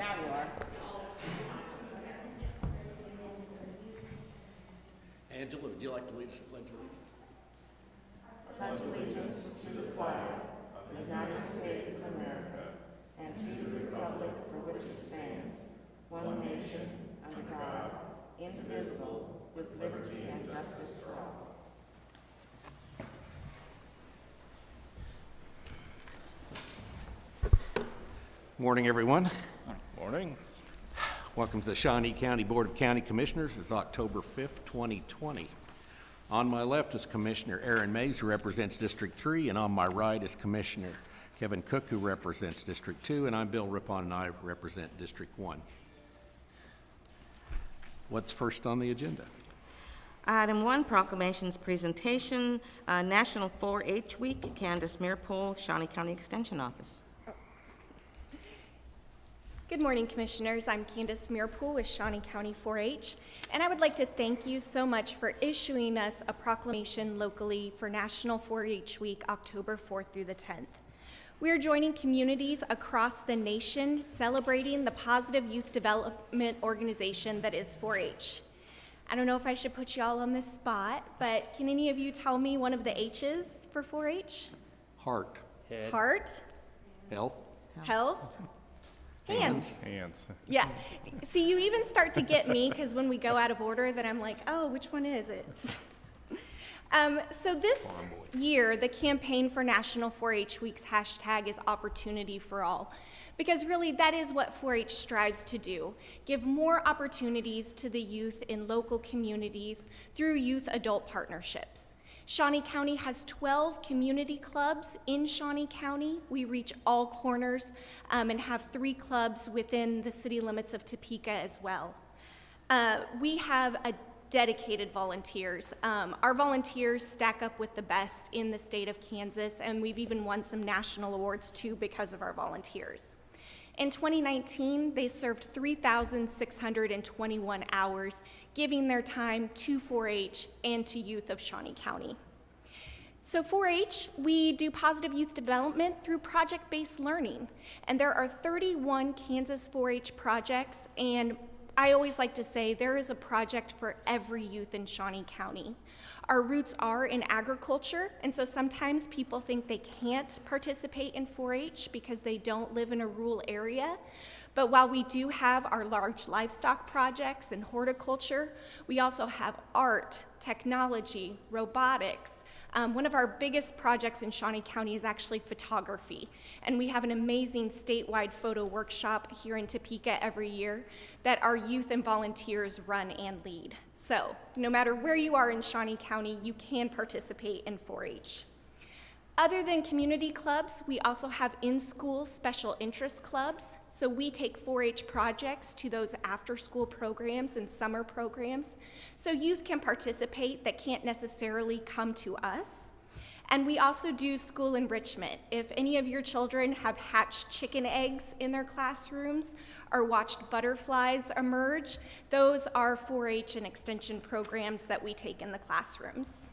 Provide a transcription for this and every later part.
Now you are. Angela, would you like to lead us to the Pledge of Allegiance? Pledge allegiance to the flag of the United States of America and to the republic for which it stands, one nation, under God, indivisible, with liberty and justice for all. Morning, everyone. Morning. Welcome to the Shawnee County Board of County Commissioners. It's October 5th, 2020. On my left is Commissioner Aaron Mays, who represents District 3, and on my right is Commissioner Kevin Cook, who represents District 2, and I'm Bill Rippon, and I represent District 1. What's first on the agenda? Item 1, proclamations presentation, National 4-H Week, Candace Mearpool, Shawnee County Extension Office. Good morning, Commissioners. I'm Candace Mearpool with Shawnee County 4-H, and I would like to thank you so much for issuing us a proclamation locally for National 4-H Week, October 4th through the 10th. We are joining communities across the nation celebrating the positive youth development organization that is 4-H. I don't know if I should put you all on this spot, but can any of you tell me one of the H's for 4-H? Heart. Head. Heart? Health. Health? Hands. Hands. Yeah. See, you even start to get me because when we go out of order, then I'm like, oh, which one is it? So this year, the campaign for National 4-H Week's hashtag is Opportunity for All, because really that is what 4-H strives to do, give more opportunities to the youth in local communities through youth-adult partnerships. Shawnee County has 12 community clubs in Shawnee County. We reach all corners and have 3 clubs within the city limits of Topeka as well. We have a dedicated volunteers. Our volunteers stack up with the best in the state of Kansas, and we've even won some national awards too because of our volunteers. In 2019, they served 3,621 hours, giving their time to 4-H and to youth of Shawnee County. So 4-H, we do positive youth development through project-based learning, and there are 31 Kansas 4-H projects, and I always like to say there is a project for every youth in Shawnee County. Our roots are in agriculture, and so sometimes people think they can't participate in 4-H because they don't live in a rural area. But while we do have our large livestock projects and horticulture, we also have art, technology, robotics. One of our biggest projects in Shawnee County is actually photography, and we have an amazing statewide photo workshop here in Topeka every year that our youth and volunteers run and lead. So no matter where you are in Shawnee County, you can participate in 4-H. Other than community clubs, we also have in-school special interest clubs. So we take 4-H projects to those after-school programs and summer programs, so youth can participate that can't necessarily come to us. And we also do school enrichment. If any of your children have hatched chicken eggs in their classrooms or watched butterflies emerge, those are 4-H and extension programs that we take in the classrooms.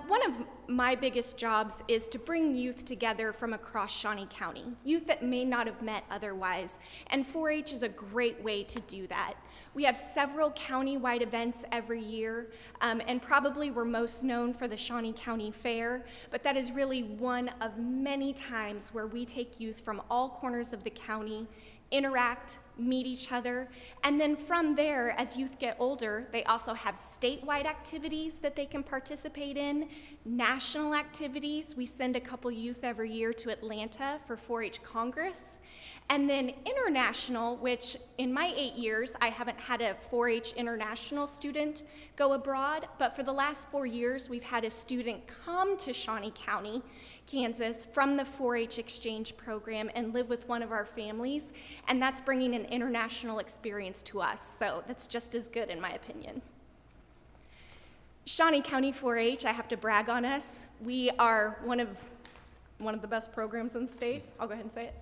One of my biggest jobs is to bring youth together from across Shawnee County, youth that may not have met otherwise, and 4-H is a great way to do that. We have several county-wide events every year, and probably we're most known for the Shawnee County Fair, but that is really one of many times where we take youth from all corners of the county, interact, meet each other, and then from there, as youth get older, they also have statewide activities that they can participate in, national activities. We send a couple youth every year to Atlanta for 4-H Congress, and then international, which in my 8 years, I haven't had a 4-H international student go abroad, but for the last 4 years, we've had a student come to Shawnee County, Kansas, from the 4-H exchange program and live with one of our families, and that's bringing an international experience to us, so that's just as good in my opinion. Shawnee County 4-H, I have to brag on us. We are one of the best programs in the state. I'll go ahead and say it.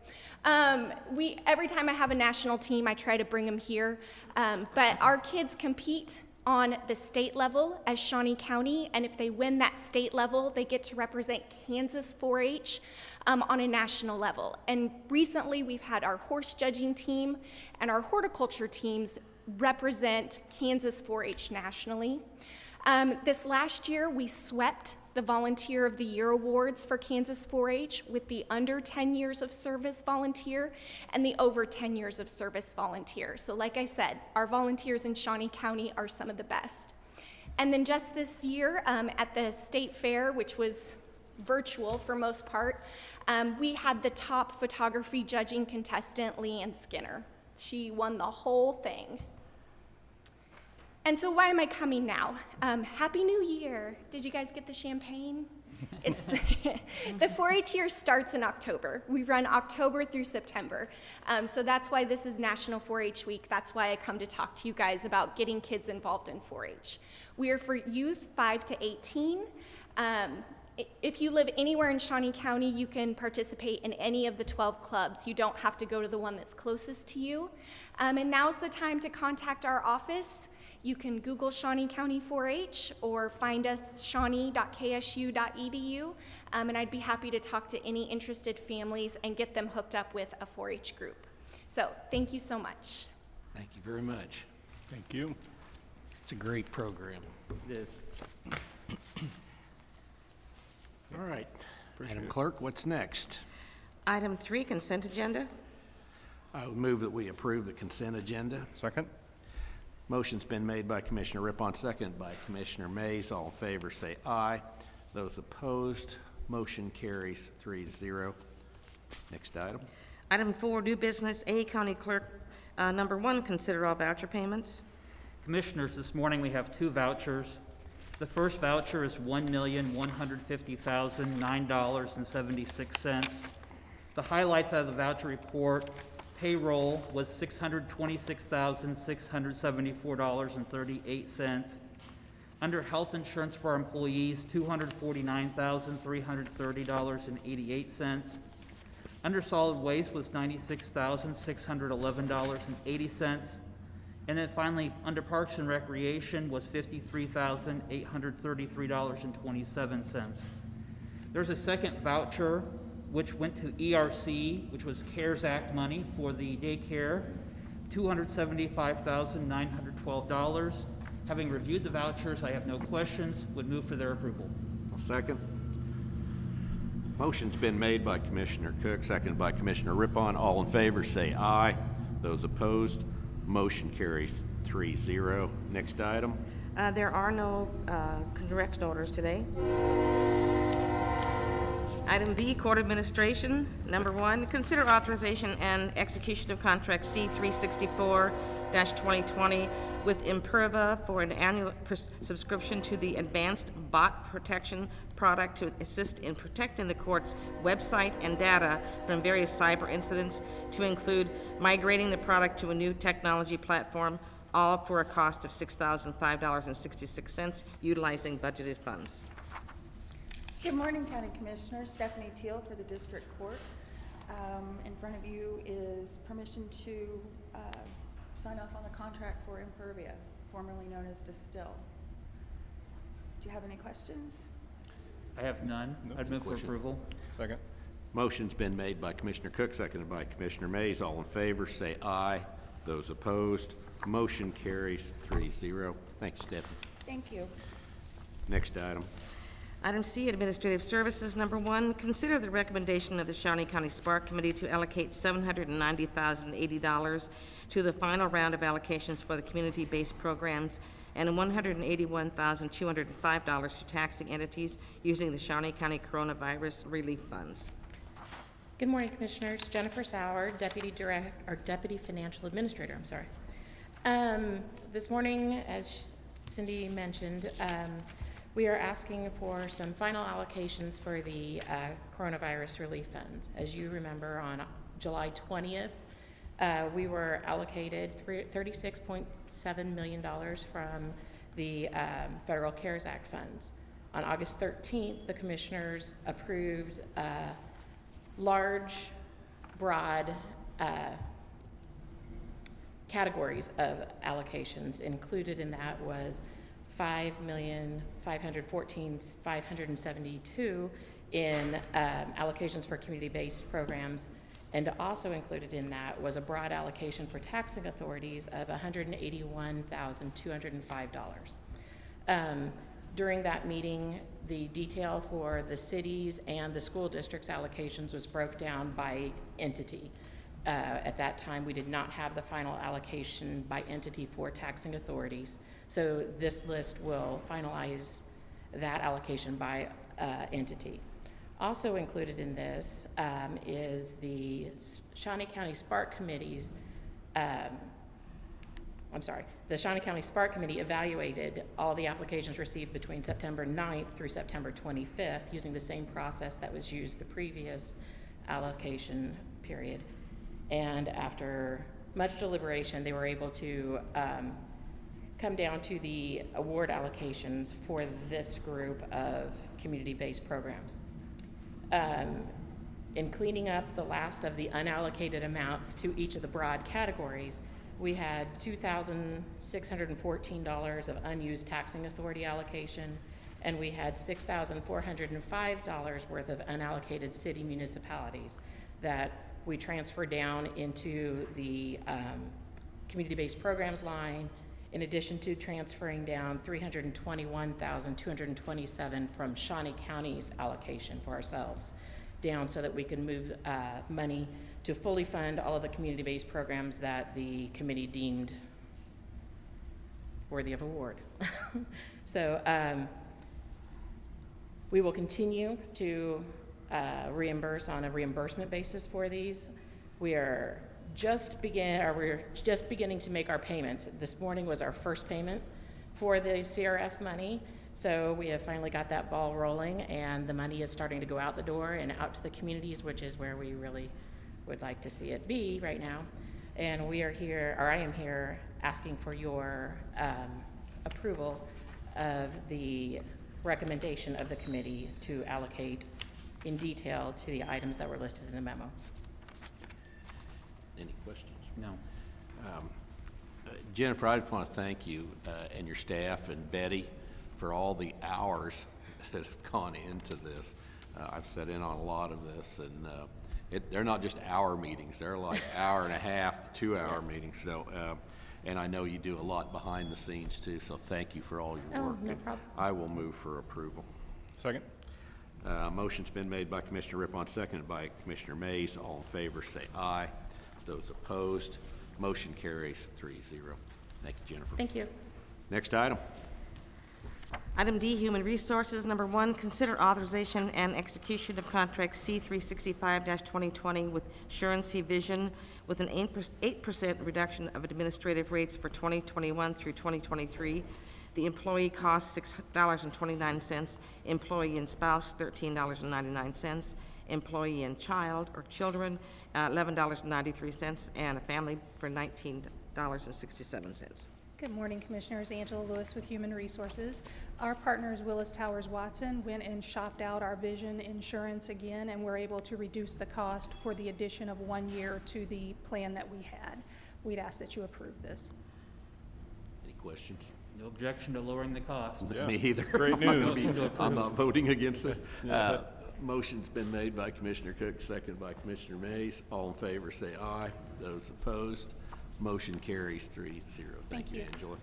Every time I have a national team, I try to bring them here, but our kids compete on the state level as Shawnee County, and if they win that state level, they get to represent Kansas 4-H on a national level. And recently, we've had our horse judging team and our horticulture teams represent Kansas 4-H nationally. This last year, we swept the Volunteer of the Year awards for Kansas 4-H with the under 10 years of service volunteer and the over 10 years of service volunteer. So like I said, our volunteers in Shawnee County are some of the best. And then just this year at the state fair, which was virtual for most part, we had the top photography judging contestant, Leanne Skinner. She won the whole thing. And so why am I coming now? Happy New Year. Did you guys get the champagne? It's the 4-H year starts in October. We run October through September. So that's why this is National 4-H Week. That's why I come to talk to you guys about getting kids involved in 4-H. We are for youth 5 to 18. If you live anywhere in Shawnee County, you can participate in any of the 12 clubs. You don't have to go to the one that's closest to you. And now's the time to contact our office. You can Google Shawnee County 4-H or find us shawnee.ksu.edu, and I'd be happy to talk to any interested families and get them hooked up with a 4-H group. So thank you so much. Thank you very much. Thank you. It's a great program. It is. All right. Appreciate Madam it. Clerk, what's next? Item 3, consent agenda. I would move that we approve the consent agenda. Second? Motion's been made by Commissioner Rippon, second by Commissioner Mays. All in favor say aye. Those opposed, motion carries 3-0. Next item. Item 4, new business. A, County Clerk, number 1, consider all voucher payments. Commissioners, this morning we have 2 vouchers. The first voucher is $1,150,009.76. The highlights out of the voucher report: payroll was $626,674.38. Under health insurance for our employees, $249,330.88. Under solid waste was $96,611.80. And then finally, under Parks and Recreation was $53,833.27. There's a second voucher which went to ERC, which was CARES Act money for the daycare, $275,912. Having reviewed the vouchers, I have no questions, would move for their approval. I'll second. Motion's been made by Commissioner Cook, seconded by Commissioner Rippon. All in favor say aye. Those opposed, motion carries 3-0. Next item. There are no correction orders today. Item B, Court Administration. Number 1, consider authorization and execution of contract C-364-2020 with Imperva for an annual subscription to the Advanced Bot Protection product to assist in protecting the court's website and data from various cyber incidents, to include migrating the product to a new technology platform, all for a cost of $6,005.66, utilizing budgeted funds. Good morning, County Commissioners. Stephanie Teal for the District Court. In front of you is permission to sign off on the contract for Impervia, formerly known as Distill. Do you have any questions? I have none. I'd move for question. approval. Second? Motion's been made by Commissioner Cook, seconded by Commissioner Mays. All in favor say aye. Those opposed, motion carries 3-0. Thank you, Stephanie. Thank you. Next item. Item C, Administrative Services. Number 1, consider the recommendation of the Shawnee County Spark Committee to allocate $790,080 to the final round of allocations for the community-based programs and $181,205 to taxing entities using the Shawnee County Coronavirus Relief Funds. Good morning, Commissioners. Jennifer Sauer, Deputy Financial Administrator. This morning, as Cindy mentioned, we are asking for some final allocations for the coronavirus relief funds. As you remember, on July 20th, we were allocated $36.7 million from the Federal CARES Act funds. On August 13th, the Commissioners approved a large, broad categories of allocations. Included in that was $5,514,572 in allocations for community-based programs, and also included in that was a broad allocation for taxing authorities of $181,205. During that meeting, the detail for the cities and the school districts allocations was broke down by entity. At that time, we did not have the final allocation by entity for taxing authorities. So this list will finalize that allocation by entity. Also included in this is the Shawnee County Spark Committee's the Shawnee County Spark Committee evaluated all the applications received between September 9th through September 25th using the same process that was used the previous allocation period. And after much deliberation, they were able to come down to the award allocations for this group of community-based programs. In cleaning up the last of the unallocated amounts to each of the broad categories, we had $2,614 of unused taxing authority allocation, and we had $6,405 worth of unallocated city municipalities that we transferred down into the community-based programs line, in addition to transferring down $321,227 from Shawnee County's allocation for ourselves down so that we can move money to fully fund all of the community-based programs that the committee deemed worthy of award. So we will continue to reimburse on a reimbursement basis for these. We're just beginning to make our payments. This morning was our first payment for the CRF money. So we have finally got that ball rolling, and the money is starting to go out the door and out to the communities, which is where we really would like to see it be right now. And we are here, or I am here, asking for your approval of the recommendation of the committee to allocate in detail to the items that were listed in the memo. Any questions? No. Jennifer, I just want to thank you and your staff and Betty for all the hours that have gone into this. I've sat in on a lot of this, and they're not just hour meetings. They're like hour and a half to 2 hour meetings. So, and I know you do a lot behind the scenes too, so thank you for all your work. No problem. I will move for approval. Second. Motion's been made by Commissioner Rippon, seconded by Commissioner Mays. All in favor say aye. Those opposed, motion carries 3-0. Thank you, Jennifer. Thank you. Next item. Item D, Human Resources. Number 1, consider authorization and execution of contract C365-2020 with Shawnee Vision with an 8% reduction of administrative rates for 2021 through 2023. The employee cost $6.29, employee and spouse $13.99, employee and child or children $11.93, and a family for $19.67. Good morning, Commissioners. Angela Lewis with Human Resources. Our partners, Willis Towers Watson, went and shopped out our vision insurance again, and were able to reduce the cost for the addition of 1 year to the plan that we had. We'd ask that you approve this. Any questions? No objection to lowering the cost. Yeah, Me either. it's great I'm not gonna news. be- I'm not voting against it. Motion's been made by Commissioner Cook, seconded by Commissioner Mays. All in favor say aye. Those opposed, motion carries 3-0. Thank you, you. Angela.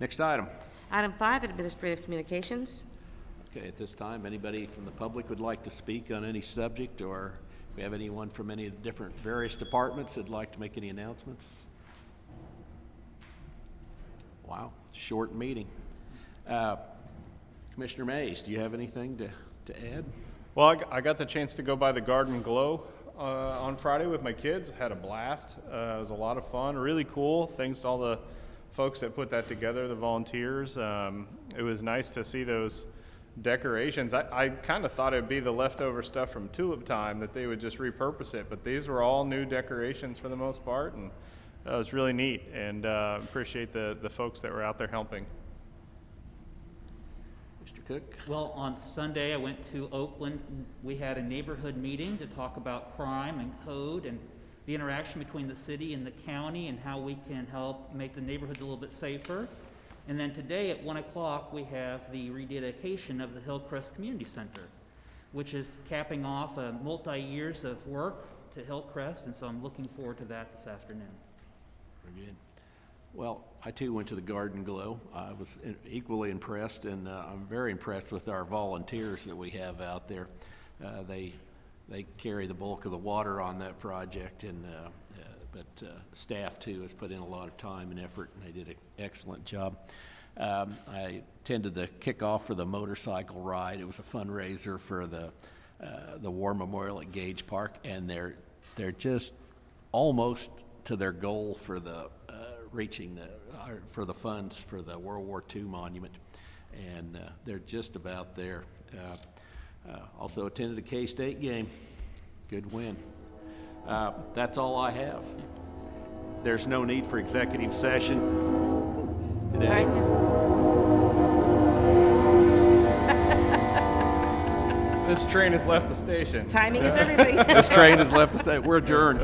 Next item. Item 5, Administrative Communications. Okay, at this time, anybody from the public would like to speak on any subject, or if we have anyone from any of the different various departments that'd like to make any announcements? Wow, short meeting. Commissioner Mays, do you have anything to add? Well, I got the chance to go by the Garden Glow on Friday with my kids. Had a blast. It was a lot of fun, really cool. Thanks to all the folks that put that together, the volunteers. It was nice to see those decorations. I kind of thought it'd be the leftover stuff from Tulip Time, that they would just repurpose it, but these were all new decorations for the most part, and it was really neat, and appreciate the folks that were out there helping. Mr. Cook? Well, on Sunday, I went to Oakland. We had a neighborhood meeting to talk about crime and code, and the interaction between the city and the county and how we can help make the neighborhoods a little bit safer. And then today at 1 o'clock, we have the rededication of the Hillcrest Community Center, which is capping off multi-years of work to Hillcrest, and so I'm looking forward to that this afternoon. Very good. Well, I too went to the Garden Glow. I was equally impressed, and I'm very impressed with our volunteers that we have out there. They carry the bulk of the water on that project, and but staff too has put in a lot of time and effort, and they did an excellent job. I attended the kickoff for the motorcycle ride. It was a fundraiser for the War Memorial at Gage Park, and they're just almost to their goal for the reaching for the funds for the World War II monument, and they're just about there. Also attended a K-State game. Good win. That's all I have. There's no need for executive session today. Time is, This train has left the station. timing is everything. This train has left us. We're adjourned.